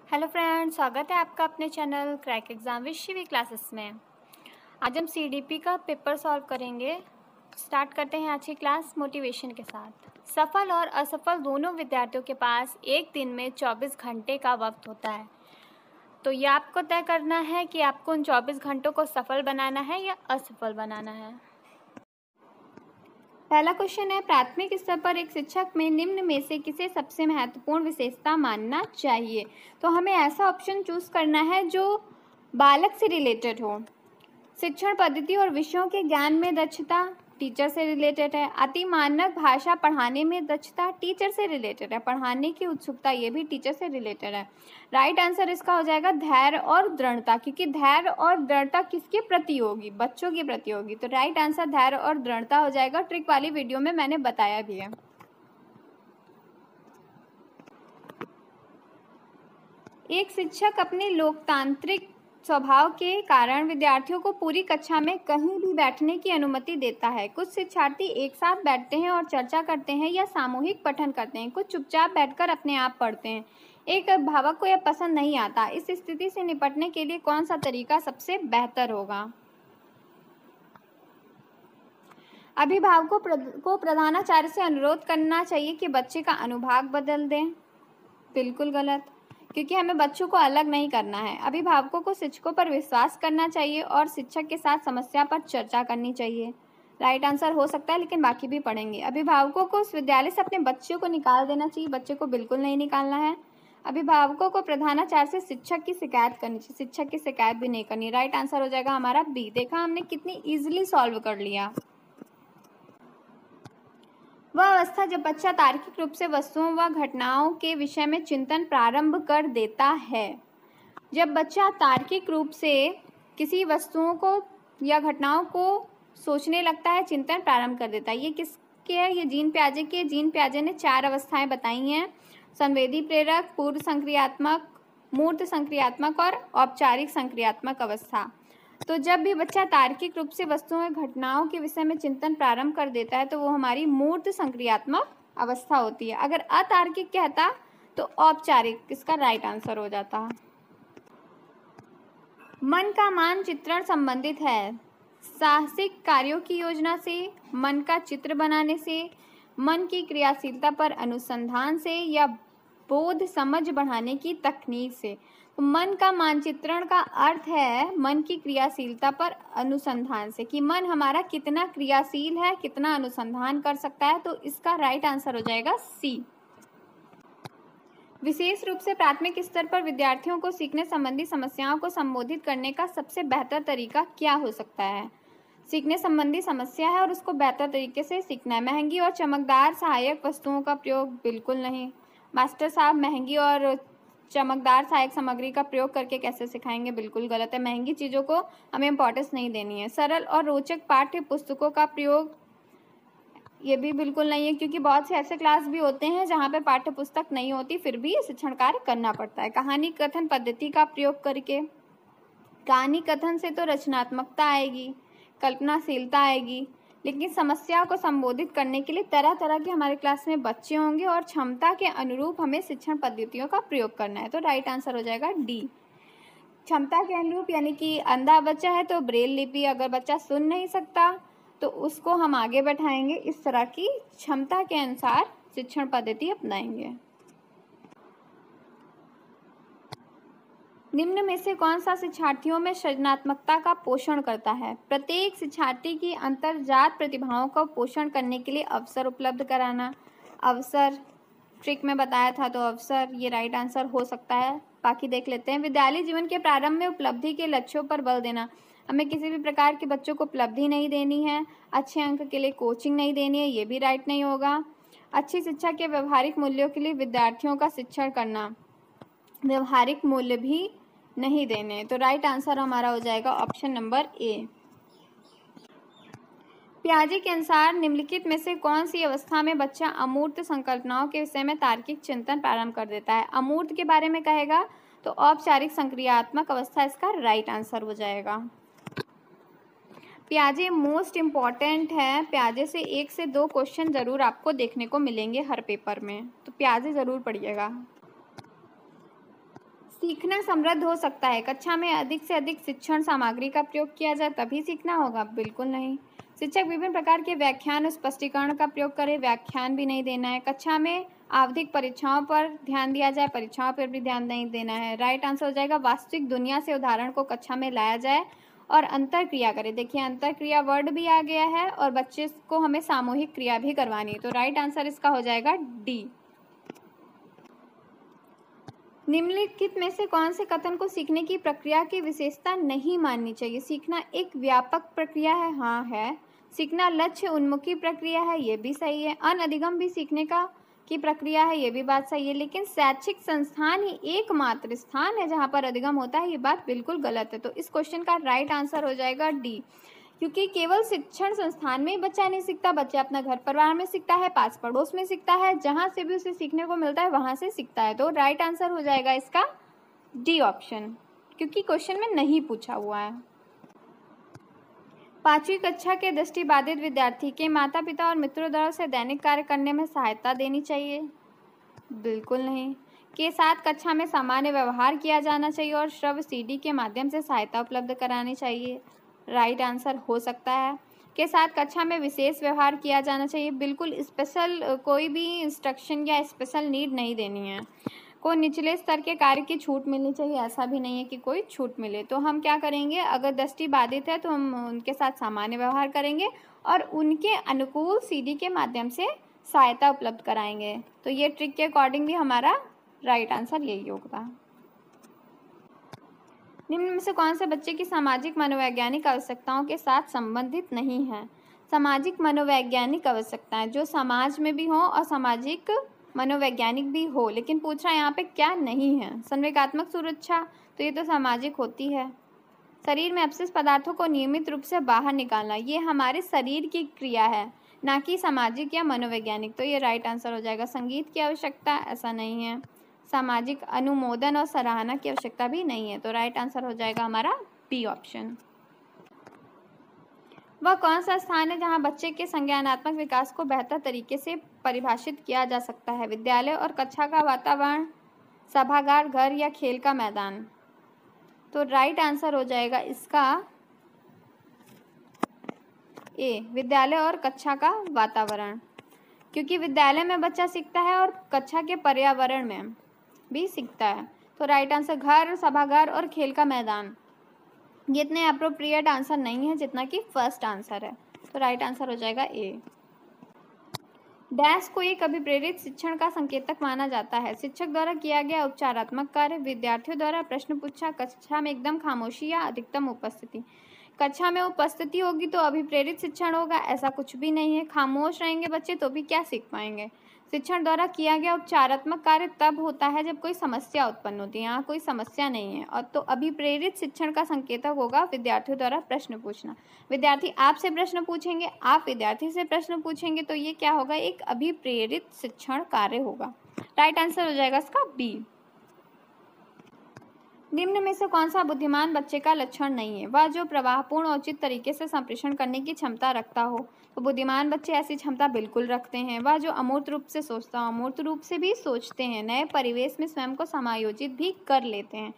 Hello friends, स्वागत है आपका अपने channel crack exam with Shivi classes में। आज हम सीडीपी का पेपर सॉल्व करेंगे। स्टार्ट करते हैं आज की क्लास मोटिवेशन के साथ। सफल और असफल दोनों विद्यार्थियों के पास एक दिन में 24 घंटे का वक्त होता है। तो ये आपको तय करना है कि आपको उन 24 घंटों को सफल बनाना है या असफल बनाना है। पहला क्वेश्चन है, प्राथमिक स्तर पर एक शिक्षक में निम्न में से किसे सबसे महत्वपूर्ण विशेषता मानना चाहिए। तो हमें ऐसा ऑप्शन चूज करना है जो बालक से रिलेटेड हो। शिक्षण पद्धति और विषयों के ज्ञान में दक्षता टीचर से रिलेटेड है। अति मानक भाषा पढ़ाने में दक्षता टीचर से रिलेटेड है। पढ़ाने की उत्सुकता ये भी टीचर से रिलेटेड है। राइट आंसर इसका हो जाएगा धैर्य और दृढ़ता, क्योंकि धैर्य और दृढ़ता किसके प्रति होगी, बच्चों के प्रति होगी। तो राइट आंसर धैर्य और दृढ़ता हो जाएगा। ट्रिक वाली वीडियो में मैंने बताया भी है। एक शिक्षक अपने लोकतांत्रिक स्वभाव के कारण विद्यार्थियों को पूरी कक्षा में कहीं भी बैठने की अनुमति देता है। कुछ शिक्षार्थी एक साथ बैठते हैं और चर्चा करते हैं या सामूहिक पठन करते हैं। कुछ चुपचाप बैठकर अपने आप पढ़ते हैं। एक अभिभावक को यह पसंद नहीं आता। इस स्थिति से निपटने के लिए कौन सा तरीका सबसे बेहतर होगा। अभिभावकों को प्रधानाचार्य से अनुरोध करना चाहिए कि बच्चे का अनुभाग बदल दें। बिल्कुल गलत, क्योंकि हमें बच्चों को अलग नहीं करना है। अभिभावकों को शिक्षकों पर विश्वास करना चाहिए और शिक्षक के साथ समस्या पर चर्चा करनी चाहिए। राइट आंसर हो सकता है, लेकिन बाकी भी पढ़ेंगे। अभिभावकों को उस विद्यालय से अपने बच्चों को निकाल देना चाहिए। बच्चे को बिल्कुल नहीं निकालना है। अभिभावकों को प्रधानाचार्य से शिक्षक की शिकायत करनी चाहिए। शिक्षक की शिकायत भी नहीं करनी। राइट आंसर हो जाएगा हमारा बी। देखा हमने कितनी ईजिली सॉल्व कर लिया। वह अवस्था जब बच्चा तार्किक रूप से वस्तुओं व घटनाओं के विषय में चिंतन प्रारंभ कर देता है। जब बच्चा तार्किक रूप से किसी वस्तुओं को या घटनाओं को सोचने लगता है, चिंतन प्रारंभ कर देता है। ये किसके है? ये जीन पियाजे के। जीन पियाजे ने 4 अवस्थाएं बताई हैं: संवेदी प्रेरक, पूर्व संक्रियात्मक, मूर्त संक्रियात्मक और औपचारिक संक्रियात्मक अवस्था। तो जब भी बच्चा तार्किक रूप से वस्तुओं और घटनाओं के विषय में चिंतन प्रारंभ कर देता है तो वो हमारी मूर्त संक्रियात्मक अवस्था होती है। अगर अतार्किक कहता तो औपचारिक, इसका राइट आंसर हो जाता। मन का मानचित्रण संबंधित है साहसिक कार्यों की योजना से, मन का चित्र बनाने से, मन की क्रियाशीलता पर अनुसंधान से या बोध समझ बढ़ाने की तकनीक से। तो मन का मानचित्रण का अर्थ है मन की क्रियाशीलता पर अनुसंधान से, कि मन हमारा कितना क्रियाशील है, कितना अनुसंधान कर सकता है। तो इसका राइट आंसर हो जाएगा सी। विशेष रूप से प्राथमिक स्तर पर विद्यार्थियों को सीखने संबंधी समस्याओं को संबोधित करने का सबसे बेहतर तरीका क्या हो सकता है। सीखने संबंधी समस्या है और उसको बेहतर तरीके से सीखना है। महंगी और चमकदार सहायक वस्तुओं का प्रयोग बिल्कुल नहीं। मास्टर साहब महंगी और चमकदार सहायक सामग्री का प्रयोग करके कैसे सिखाएंगे, बिल्कुल गलत है। महंगी चीज़ों को हमें इम्पोर्टेंस नहीं देनी है। सरल और रोचक पाठ्य पुस्तकों का प्रयोग, ये भी बिल्कुल नहीं है, क्योंकि बहुत से ऐसे क्लास भी होते हैं जहाँ पे पाठ्य पुस्तक नहीं होती, फिर भी शिक्षण कार्य करना पड़ता है। कहानी कथन पद्धति का प्रयोग करके, कहानी कथन से तो रचनात्मकता आएगी, कल्पनाशीलता आएगी, लेकिन समस्याओं को संबोधित करने के लिए तरह तरह के हमारे क्लास में बच्चे होंगे और क्षमता के अनुरूप हमें शिक्षण पद्धतियों का प्रयोग करना है। तो राइट आंसर हो जाएगा डी। क्षमता के अनुरूप, यानी कि अंधा बच्चा है तो ब्रेल लिपि, अगर बच्चा सुन नहीं सकता तो उसको हम आगे बैठाएंगे। इस तरह की क्षमता के अनुसार शिक्षण पद्धति अपनाएंगे। निम्न में से कौन सा शिक्षार्थियों में सृजनात्मकता का पोषण करता है। प्रत्येक शिक्षार्थी की अंतर्जात प्रतिभाओं का पोषण करने के लिए अवसर उपलब्ध कराना। अवसर ट्रिक में बताया था, तो अवसर ये राइट आंसर हो सकता है। बाकी देख लेते हैं। विद्यालय जीवन के प्रारंभ में उपलब्धि के लक्ष्यों पर बल देना। हमें किसी भी प्रकार के बच्चों को उपलब्धि नहीं देनी है। अच्छे अंक के लिए कोचिंग नहीं देनी है, ये भी राइट नहीं होगा। अच्छी शिक्षा के व्यवहारिक मूल्यों के लिए विद्यार्थियों का शिक्षण करना। व्यवहारिक मूल्य भी नहीं देने। तो राइट आंसर हमारा हो जाएगा ऑप्शन नंबर ए। पियाजे के अनुसार निम्नलिखित में से कौन सी अवस्था में बच्चा अमूर्त संकल्पनाओं के विषय में तार्किक चिंतन प्रारंभ कर देता है। अमूर्त के बारे में कहेगा तो औपचारिक संक्रियात्मक अवस्था इसका राइट आंसर हो जाएगा। पियाजे मोस्ट इम्पॉर्टेंट है। पियाजे से 1 से 2 क्वेश्चन जरूर आपको देखने को मिलेंगे हर पेपर में, तो पियाजे जरूर पढ़िएगा। सीखना समृद्ध हो सकता है। कक्षा में अधिक से अधिक शिक्षण सामग्री का प्रयोग किया जाए तभी सीखना होगा, बिल्कुल नहीं। शिक्षक विभिन्न प्रकार के व्याख्यान और स्पष्टीकरण का प्रयोग करे, व्याख्यान भी नहीं देना है। कक्षा में आवधिक परीक्षाओं पर ध्यान दिया जाए, परीक्षाओं पर भी ध्यान नहीं देना है। राइट आंसर हो जाएगा वास्तविक दुनिया से उदाहरण को कक्षा में लाया जाए और अंतरक्रिया करे। देखिए अंतरक्रिया वर्ड भी आ गया है और बच्चे को हमें सामूहिक क्रिया भी करवानी है, तो राइट आंसर इसका हो जाएगा डी। निम्नलिखित में से कौन से कथन को सीखने की प्रक्रिया की विशेषता नहीं माननी चाहिए? सीखना एक व्यापक प्रक्रिया है, हाँ है। सीखना लक्ष्य उन्मुखी प्रक्रिया है, ये भी सही है। अनधिगम भी सीखने की प्रक्रिया है, ये भी बात सही है। लेकिन शैक्षिक संस्थान ही एकमात्र स्थान है जहाँ पर अधिगम होता है, ये बात बिल्कुल गलत है। तो इस क्वेश्चन का राइट आंसर हो जाएगा डी, क्योंकि केवल शिक्षण संस्थान में ही बच्चा नहीं सीखता, बच्चा अपना घर परिवार में सीखता है, पास पड़ोस में सीखता है, जहाँ से भी उसे सीखने को मिलता है वहाँ से सीखता है। तो राइट आंसर हो जाएगा इसका डी ऑप्शन, क्योंकि क्वेश्चन में नहीं पूछा हुआ है। 5वीं कक्षा के दृष्टिबाधित विद्यार्थी के माता पिता और मित्रों द्वारा उसे दैनिक कार्य करने में सहायता देनी चाहिए, बिल्कुल नहीं। के साथ कक्षा में सामान्य व्यवहार किया जाना चाहिए और श्रव्य सीडी के माध्यम से सहायता उपलब्ध करानी चाहिए, राइट आंसर हो सकता है। के साथ कक्षा में विशेष व्यवहार किया जाना चाहिए, बिल्कुल स्पेशल कोई भी इंस्ट्रक्शन या स्पेशल नीड नहीं देनी है। को निचले स्तर के कार्य की छूट मिलनी चाहिए, ऐसा भी नहीं है कि कोई छूट मिले। तो हम क्या करेंगे, अगर दृष्टि बाधित है तो हम उनके साथ सामान्य व्यवहार करेंगे और उनके अनुकूल सीडी के माध्यम से सहायता उपलब्ध कराएंगे। तो ये ट्रिक के अकॉर्डिंग भी हमारा राइट आंसर यही होगा। निम्न में से कौन से बच्चे की सामाजिक मनोवैज्ञानिक आवश्यकताओं के साथ संबंधित नहीं है? सामाजिक मनोवैज्ञानिक आवश्यकताएं जो समाज में भी हो और सामाजिक मनोवैज्ञानिक भी हो, लेकिन पूछ रहा है यहाँ पे क्या नहीं है। संवेगात्मक सुरक्षा, तो ये तो सामाजिक होती है। शरीर में अपशिष्ट पदार्थों को नियमित रूप से बाहर निकालना, ये हमारे शरीर की क्रिया है, ना कि सामाजिक या मनोवैज्ञानिक। तो ये राइट आंसर हो जाएगा। संगीत की आवश्यकता, ऐसा नहीं है। सामाजिक अनुमोदन और सराहना की आवश्यकता भी नहीं है, तो राइट आंसर हो जाएगा हमारा बी ऑप्शन। वह कौन सा स्थान है जहां बच्चे के संज्ञानात्मक विकास को बेहतर तरीके से परिभाषित किया जा सकता है? विद्यालय और कक्षा का वातावरण, सभागार, घर या खेल का मैदान? तो राइट आंसर हो जाएगा इसका ए, विद्यालय और कक्षा का वातावरण, क्योंकि विद्यालय में बच्चा सीखता है और कक्षा के पर्यावरण में भी सीखता है। तो राइट आंसर घर, सभागार और खेल का मैदान, ये इतने अप्रोप्रिएट आंसर नहीं है जितना कि फर्स्ट आंसर है। तो राइट आंसर हो जाएगा ए। डैश को एक अभिप्रेरित शिक्षण का संकेतक माना जाता है? शिक्षक द्वारा किया गया उपचारात्मक कार्य, विद्यार्थियों द्वारा प्रश्न पूछा, कक्षा में एकदम खामोशी या अधिकतम उपस्थिति? कक्षा में उपस्थिति होगी तो अभिप्रेरित शिक्षण होगा, ऐसा कुछ भी नहीं है। खामोश रहेंगे बच्चे तो भी क्या सीख पाएंगे? शिक्षण द्वारा किया गया उपचारात्मक कार्य तब होता है जब कोई समस्या उत्पन्न होती है, यहाँ कोई समस्या नहीं है। और तो अभिप्रेरित शिक्षण का संकेतक होगा विद्यार्थियों द्वारा प्रश्न पूछना। विद्यार्थी आपसे प्रश्न पूछेंगे, आप विद्यार्थी से प्रश्न पूछेंगे, तो ये क्या होगा, एक अभिप्रेरित शिक्षण कार्य होगा। राइट आंसर हो जाएगा इसका बी। निम्न में से कौन सा बुद्धिमान बच्चे का लक्षण नहीं है? वह जो प्रवाहपूर्ण और उचित तरीके से संप्रेषण करने की क्षमता रखता हो। तो बुद्धिमान बच्चे ऐसी क्षमता बिल्कुल रखते हैं। वह जो अमूर्त रूप से सोचता हो, अमूर्त रूप से भी सोचते हैं, नए परिवेश में स्वयं को समायोजित भी कर लेते हैं।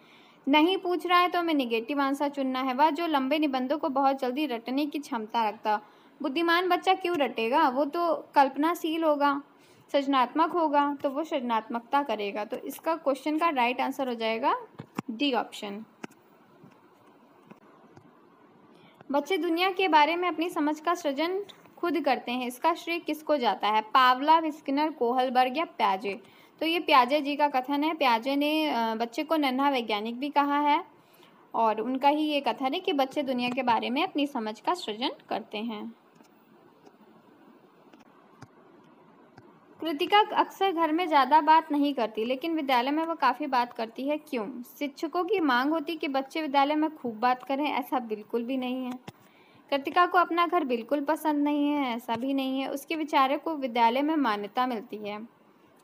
नहीं पूछ रहा है तो हमें निगेटिव आंसर चुनना है। वह जो लंबे निबंधों को बहुत जल्दी रटने की क्षमता रखता हो। बुद्धिमान बच्चा क्यों रटेगा, वो तो कल्पनाशील होगा, सृजनात्मक होगा, तो वो सृजनात्मकता करेगा। तो इसका क्वेश्चन का राइट आंसर हो जाएगा डी ऑप्शन। बच्चे दुनिया के बारे में अपनी समझ का सृजन खुद करते हैं, इसका श्रेय किसको जाता है? पावलोव, स्किनर, कोहलबर्ग या प्याजे? तो ये प्याजे जी का कथन है। प्याजे ने बच्चे को नन्हा वैज्ञानिक भी कहा है और उनका ही ये कथन है कि बच्चे दुनिया के बारे में अपनी समझ का सृजन करते हैं। कृतिका अक्सर घर में ज़्यादा बात नहीं करती, लेकिन विद्यालय में वो काफ़ी बात करती है, क्यों? शिक्षकों की मांग होती कि बच्चे विद्यालय में खूब बात करें, ऐसा बिल्कुल भी नहीं है। कृतिका को अपना घर बिल्कुल पसंद नहीं है, ऐसा भी नहीं है। उसके विचारों को विद्यालय में मान्यता मिलती है,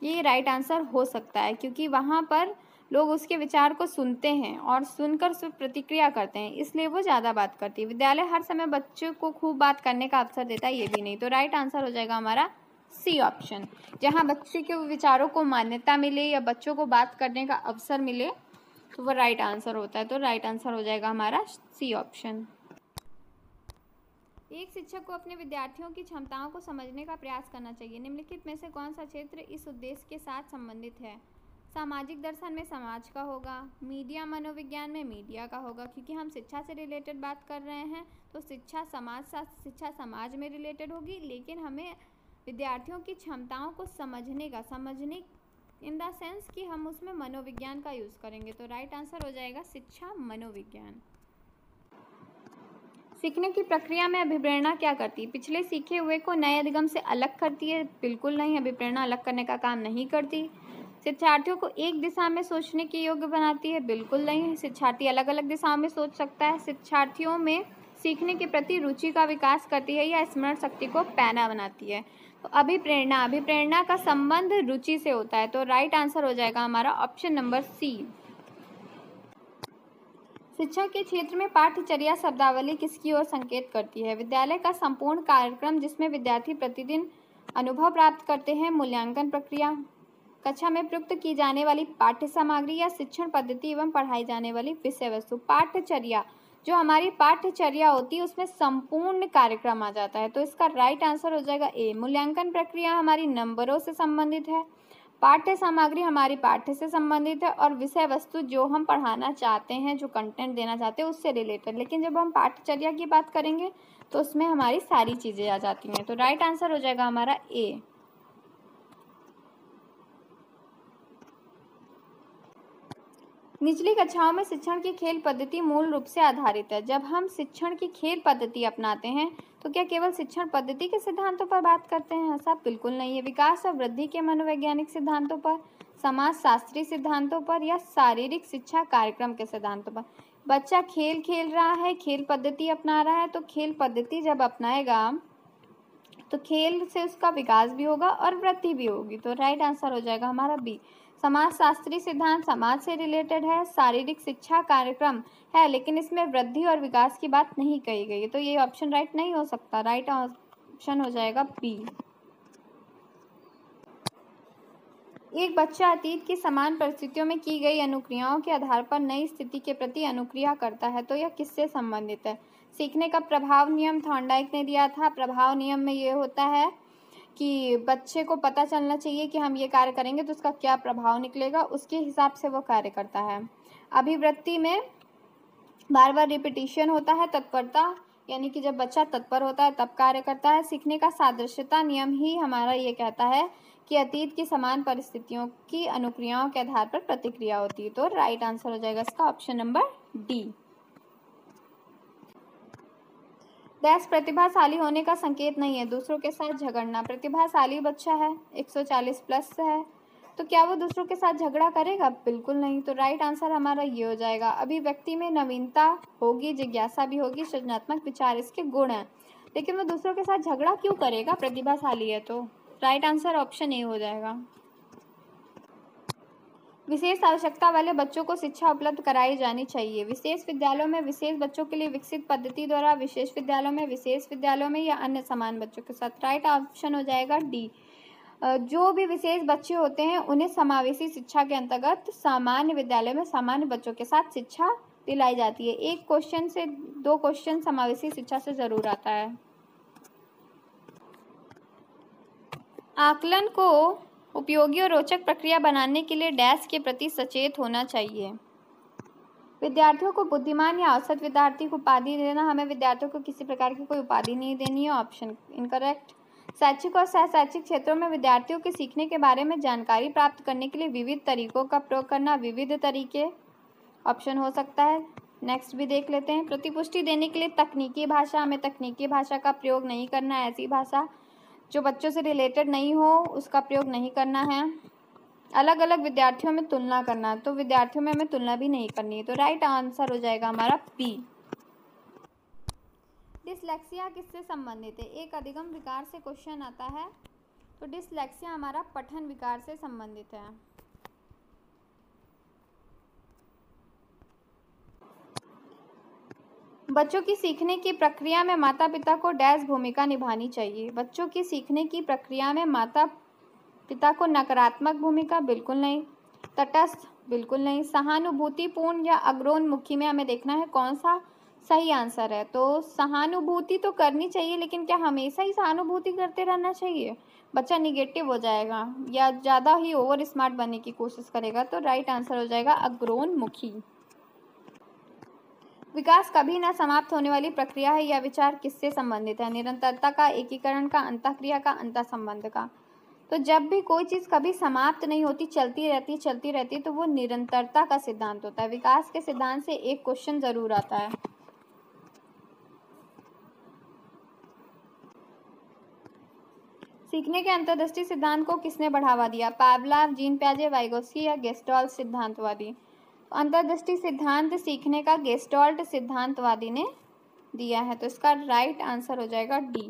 ये राइट आंसर हो सकता है, क्योंकि वहाँ पर लोग उसके विचार को सुनते हैं और सुनकर उस पर प्रतिक्रिया करते हैं, इसलिए वो ज़्यादा बात करती है। विद्यालय हर समय बच्चों को खूब बात करने का अवसर देता है, ये भी नहीं। तो राइट आंसर हो जाएगा हमारा सी ऑप्शन, जहाँ बच्चे के विचारों को मान्यता मिले या बच्चों को बात करने का अवसर मिले, तो वो राइट आंसर होता है। तो राइट आंसर हो जाएगा हमारा सी ऑप्शन। एक शिक्षक को अपने विद्यार्थियों की क्षमताओं को समझने का प्रयास करना चाहिए। निम्नलिखित में से कौन सा क्षेत्र इस उद्देश्य के साथ संबंधित है? सामाजिक दर्शन में समाज का होगा, मीडिया मनोविज्ञान में मीडिया का होगा, क्योंकि हम शिक्षा से रिलेटेड बात कर रहे हैं तो शिक्षा समाज में रिलेटेड होगी, लेकिन हमें विद्यार्थियों की क्षमताओं को समझने इन द सेंस कि हम उसमें मनोविज्ञान का यूज़ करेंगे। तो राइट आंसर हो जाएगा शिक्षा मनोविज्ञान। सीखने की प्रक्रिया में अभिप्रेरणा क्या करती है? पिछले सीखे हुए को नए अधिगम से अलग करती है? बिल्कुल नहीं, अभिप्रेरणा अलग करने का काम नहीं करती। शिक्षार्थियों को एक दिशा में सोचने के योग्य बनाती है? बिल्कुल नहीं, शिक्षार्थी अलग अलग दिशाओं में सोच सकता है। शिक्षार्थियों में सीखने के प्रति रुचि का विकास करती है या स्मरण शक्ति को पैना बनाती है? तो अभिप्रेरणा का संबंध रुचि से होता है। तो राइट आंसर हो जाएगा हमारा ऑप्शन नंबर सी। शिक्षा के क्षेत्र में पाठ्यचर्या शब्दावली किसकी ओर संकेत करती है? विद्यालय का संपूर्ण कार्यक्रम जिसमें विद्यार्थी प्रतिदिन अनुभव प्राप्त करते हैं, मूल्यांकन प्रक्रिया, कक्षा में प्रयुक्त की जाने वाली पाठ्य सामग्री या शिक्षण पद्धति एवं पढ़ाई जाने वाली विषय वस्तु। पाठ्यचर्या, जो हमारी पाठ्यचर्या होती है उसमें संपूर्ण कार्यक्रम आ जाता है। तो इसका राइट आंसर हो जाएगा ए। मूल्यांकन प्रक्रिया हमारी नंबरों से संबंधित है, पाठ्य सामग्री हमारी पाठ्य से संबंधित है, और विषय वस्तु जो हम पढ़ाना चाहते हैं, जो कंटेंट देना चाहते हैं उससे रिलेटेड। लेकिन जब हम पाठ्यचर्या की बात करेंगे तो उसमें हमारी सारी चीज़ें आ जाती हैं। तो राइट आंसर हो जाएगा हमारा ए। निचली कक्षाओं में शिक्षण की खेल पद्धति मूल रूप से आधारित है। जब हम शिक्षण की खेल पद्धति अपनाते हैं तो क्या केवल शिक्षण पद्धति के सिद्धांतों पर बात करते हैं? ऐसा बिल्कुल नहीं है। विकास और वृद्धि के मनोवैज्ञानिक सिद्धांतों पर, समाज शास्त्रीय सिद्धांतों पर, या शारीरिक शिक्षा कार्यक्रम के सिद्धांतों पर। बच्चा खेल खेल रहा है, खेल पद्धति अपना रहा है, तो खेल पद्धति जब अपनाएगा तो खेल से उसका विकास भी होगा और वृद्धि भी होगी। तो राइट आंसर हो जाएगा हमारा बी। समाज शास्त्रीय सिद्धांत समाज से रिलेटेड है, शारीरिक शिक्षा कार्यक्रम है, लेकिन इसमें वृद्धि और विकास की बात नहीं कही गई है। तो ये ऑप्शन राइट नहीं हो सकता। राइट ऑप्शन हो जाएगा बी। एक बच्चा अतीत की समान परिस्थितियों में की गई अनुक्रियाओं के आधार पर नई स्थिति के प्रति अनुक्रिया करता है, तो यह किससे संबंधित है? सीखने का प्रभाव नियम थॉर्नडाइक ने दिया था। प्रभाव नियम में ये होता है कि बच्चे को पता चलना चाहिए कि हम ये कार्य करेंगे तो उसका क्या प्रभाव निकलेगा, उसके हिसाब से वो कार्य करता है। अभिवृत्ति में बार बार रिपीटिशन होता है। तत्परता, यानी कि जब बच्चा तत्पर होता है तब कार्य करता है। सीखने का सादृश्यता नियम ही हमारा ये कहता है कि अतीत की समान परिस्थितियों की अनुक्रियाओं के आधार पर प्रतिक्रिया होती है। तो राइट आंसर हो जाएगा इसका ऑप्शन नंबर डी। डैश प्रतिभाशाली होने का संकेत नहीं है? दूसरों के साथ झगड़ना। प्रतिभाशाली बच्चा है, 140 प्लस है, तो क्या वो दूसरों के साथ झगड़ा करेगा? बिल्कुल नहीं। तो राइट आंसर हमारा ये हो जाएगा। अभिव्यक्ति में नवीनता होगी, जिज्ञासा भी होगी, सृजनात्मक विचार इसके गुण हैं, लेकिन वो दूसरों के साथ झगड़ा क्यों करेगा? प्रतिभाशाली है। तो राइट आंसर ऑप्शन ए हो जाएगा। विशेष आवश्यकता वाले बच्चों को शिक्षा उपलब्ध कराई जानी चाहिए। विशेष विद्यालयों में विशेष बच्चों के लिए विकसित पद्धति द्वारा, विशेष विद्यालयों में या अन्य समान बच्चों के साथ। राइट ऑप्शन हो जाएगा डी। जो भी विशेष बच्चे होते हैं उन्हें समावेशी शिक्षा के अंतर्गत सामान्य विद्यालय में सामान्य बच्चों के साथ शिक्षा दिलाई जाती है। एक क्वेश्चन से 2 क्वेश्चन समावेशी शिक्षा से जरूर आता है। आकलन को उपयोगी और रोचक प्रक्रिया बनाने के लिए डैश के प्रति सचेत होना चाहिए। विद्यार्थियों को बुद्धिमान या औसत विद्यार्थी को उपाधि देना। हमें विद्यार्थियों को किसी प्रकार की कोई उपाधि नहीं देनी है। Option incorrect. शैक्षिक और सह शैक्षिक क्षेत्रों में विद्यार्थियों के सीखने के बारे में जानकारी प्राप्त करने के लिए विविध तरीकों का प्रयोग करना। विविध तरीके ऑप्शन हो सकता है। नेक्स्ट भी देख लेते हैं। प्रतिपुष्टि देने के लिए तकनीकी भाषा। हमें तकनीकी भाषा का प्रयोग नहीं करना है। ऐसी भाषा जो बच्चों से रिलेटेड नहीं हो उसका प्रयोग नहीं करना है। अलग अलग विद्यार्थियों में तुलना करना, तो विद्यार्थियों में हमें तुलना भी नहीं करनी है। तो राइट आंसर हो जाएगा हमारा बी। डिसलेक्सिया किससे संबंधित है? एक अधिगम विकार से क्वेश्चन आता है, तो डिसलेक्सिया हमारा पठन विकार से संबंधित है। बच्चों की सीखने की प्रक्रिया में माता पिता को डैश भूमिका निभानी चाहिए। बच्चों की सीखने की प्रक्रिया में माता पिता को नकारात्मक भूमिका? बिल्कुल नहीं। तटस्थ, बिल्कुल नहीं। सहानुभूतिपूर्ण या अग्रोन्मुखी में हमें देखना है कौन सा सही आंसर है। तो सहानुभूति तो करनी चाहिए, लेकिन क्या हमेशा ही सहानुभूति करते रहना चाहिए? बच्चा निगेटिव हो जाएगा या ज़्यादा ही ओवर स्मार्ट बनने की कोशिश करेगा। तो राइट आंसर हो जाएगा अग्रोन्मुखी। विकास कभी न समाप्त होने वाली प्रक्रिया है। यह विचार किससे संबंधित है? निरंतरता का, एकीकरण का, अंतःक्रिया का, अंतःसंबंध का। तो जब भी कोई चीज़ कभी समाप्त नहीं होती, चलती रहती, तो वो निरंतरता का सिद्धांत होता है। विकास के सिद्धांत से एक क्वेश्चन जरूर आता है। सीखने के अंतर्दृष्टि सिद्धांत को किसने बढ़ावा दिया? पावलोव, जीन पियाजे, वाइगोत्स्की या गेस्टाल्ट सिद्धांतवादी? अंतर्दृष्टि सिद्धांत सीखने का गेस्टाल्ट सिद्धांतवादी ने दिया है। तो इसका राइट आंसर हो जाएगा डी।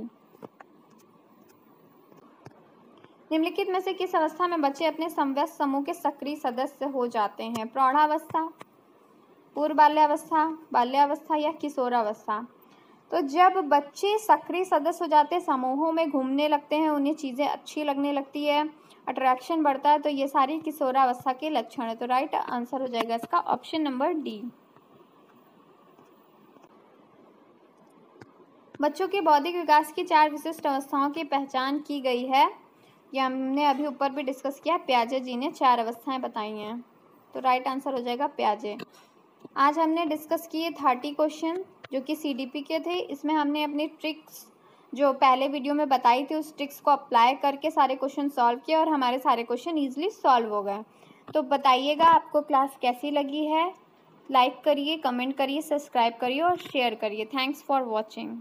निम्नलिखित में से किस अवस्था में बच्चे अपने समवयस्क समूह के सक्रिय सदस्य हो जाते हैं? प्रौढ़ावस्था, पूर्व बाल्यावस्था, बाल्यावस्था या किशोरावस्था? तो जब बच्चे सक्रिय सदस्य हो जाते हैं, समूहों में घूमने लगते हैं, उन्हें चीज़ें अच्छी लगने लगती है, अट्रैक्शन बढ़ता है, तो ये सारी किशोरावस्था के लक्षण है। तो राइट आंसर हो जाएगा इसका ऑप्शन नंबर डी। बच्चों के बौद्धिक विकास की 4 विशिष्ट अवस्थाओं की पहचान की गई है। ये हमने अभी ऊपर भी डिस्कस किया। पियाजे जी ने 4 अवस्थाएं बताई हैं। तो राइट आंसर हो जाएगा पियाजे। आज हमने डिस्कस किए 30 क्वेश्चन जो कि सीडीपी के थे। इसमें हमने अपनी ट्रिक्स जो पहले वीडियो में बताई थी, उस ट्रिक्स को अप्लाई करके सारे क्वेश्चन सॉल्व किए और हमारे सारे क्वेश्चन ईजिली सॉल्व हो गए। तो बताइएगा आपको क्लास कैसी लगी है। लाइक करिए, कमेंट करिए, सब्सक्राइब करिए और शेयर करिए। Thanks for watching.